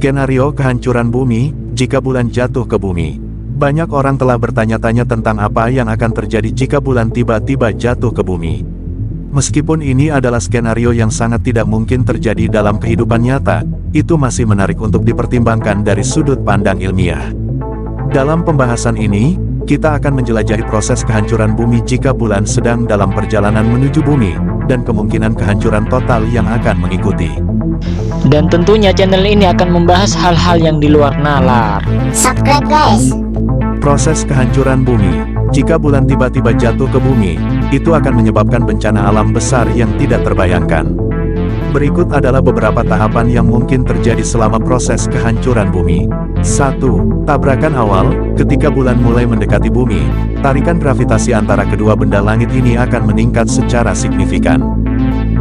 Skenario kehancuran bumi, jika bulan jatuh ke bumi. Banyak orang telah bertanya-tanya tentang apa yang akan terjadi jika bulan tiba-tiba jatuh ke bumi. Meskipun ini adalah skenario yang sangat tidak mungkin terjadi dalam kehidupan nyata, itu masih menarik untuk dipertimbangkan dari sudut pandang ilmiah. Dalam pembahasan ini, kita akan menjelajahi proses kehancuran bumi jika bulan sedang dalam perjalanan menuju bumi, dan kemungkinan kehancuran total yang akan mengikuti. Dan tentunya channel ini akan membahas hal-hal yang di luar nalar. Subscribe guys. Proses kehancuran bumi. Jika bulan tiba-tiba jatuh ke bumi, itu akan menyebabkan bencana alam besar yang tidak terbayangkan. Berikut adalah beberapa tahapan yang mungkin terjadi selama proses kehancuran bumi. 1. Tabrakan awal. Ketika bulan mulai mendekati bumi, tarikan gravitasi antara kedua benda langit ini akan meningkat secara signifikan.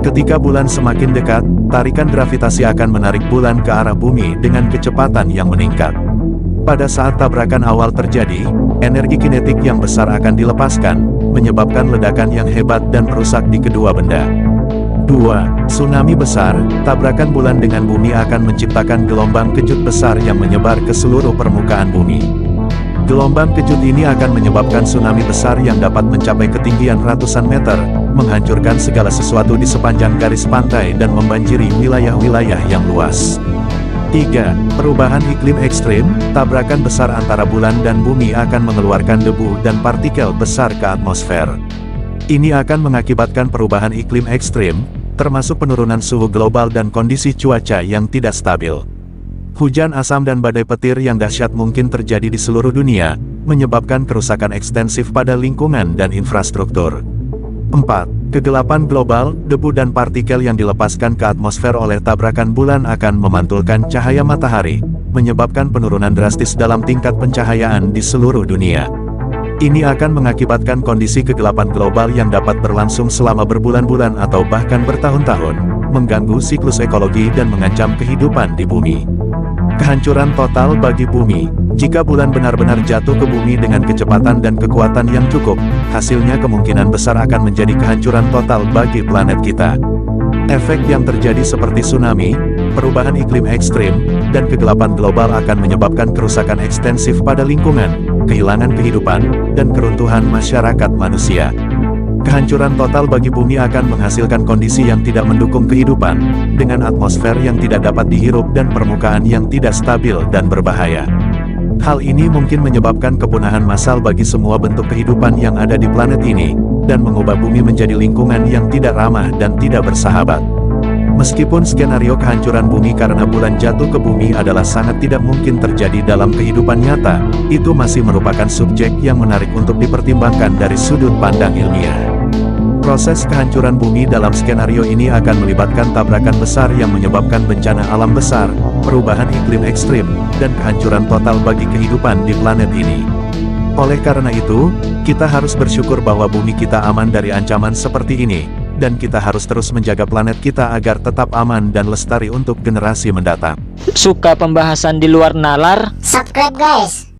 Ketika bulan semakin dekat, tarikan gravitasi akan menarik bulan ke arah bumi dengan kecepatan yang meningkat. Pada saat tabrakan awal terjadi, energi kinetik yang besar akan dilepaskan, menyebabkan ledakan yang hebat dan merusak di kedua benda. 2. Tsunami besar. Tabrakan bulan dengan bumi akan menciptakan gelombang kejut besar yang menyebar ke seluruh permukaan bumi. Gelombang kejut ini akan menyebabkan tsunami besar yang dapat mencapai ketinggian ratusan meter, menghancurkan segala sesuatu di sepanjang garis pantai dan membanjiri wilayah-wilayah yang luas. 3. Perubahan iklim ekstrim. Tabrakan besar antara bulan dan bumi akan mengeluarkan debu dan partikel besar ke atmosfer. Ini akan mengakibatkan perubahan iklim ekstrim, termasuk penurunan suhu global dan kondisi cuaca yang tidak stabil. Hujan asam dan badai petir yang dahsyat mungkin terjadi di seluruh dunia, menyebabkan kerusakan ekstensif pada lingkungan dan infrastruktur. 4. Kegelapan global. Debu dan partikel yang dilepaskan ke atmosfer oleh tabrakan bulan akan memantulkan cahaya matahari, menyebabkan penurunan drastis dalam tingkat pencahayaan di seluruh dunia. Ini akan mengakibatkan kondisi kegelapan global yang dapat berlangsung selama berbulan-bulan atau bahkan bertahun-tahun, mengganggu siklus ekologi dan mengancam kehidupan di bumi. Kehancuran total bagi bumi. Jika bulan benar-benar jatuh ke bumi dengan kecepatan dan kekuatan yang cukup, hasilnya kemungkinan besar akan menjadi kehancuran total bagi planet kita. Efek yang terjadi seperti tsunami, perubahan iklim ekstrim, dan kegelapan global akan menyebabkan kerusakan ekstensif pada lingkungan, kehilangan kehidupan, dan keruntuhan masyarakat manusia. Kehancuran total bagi bumi akan menghasilkan kondisi yang tidak mendukung kehidupan, dengan atmosfer yang tidak dapat dihirup dan permukaan yang tidak stabil dan berbahaya. Hal ini mungkin menyebabkan kepunahan massal bagi semua bentuk kehidupan yang ada di planet ini, dan mengubah bumi menjadi lingkungan yang tidak ramah dan tidak bersahabat. Meskipun skenario kehancuran bumi karena bulan jatuh ke bumi adalah sangat tidak mungkin terjadi dalam kehidupan nyata, itu masih merupakan subjek yang menarik untuk dipertimbangkan dari sudut pandang ilmiah. Proses kehancuran bumi dalam skenario ini akan melibatkan tabrakan besar yang menyebabkan bencana alam besar, perubahan iklim ekstrim, dan kehancuran total bagi kehidupan di planet ini. Oleh karena itu, kita harus bersyukur bahwa bumi kita aman dari ancaman seperti ini, dan kita harus terus menjaga planet kita agar tetap aman dan lestari untuk generasi mendatang. Suka pembahasan di luar nalar? Subscribe guys.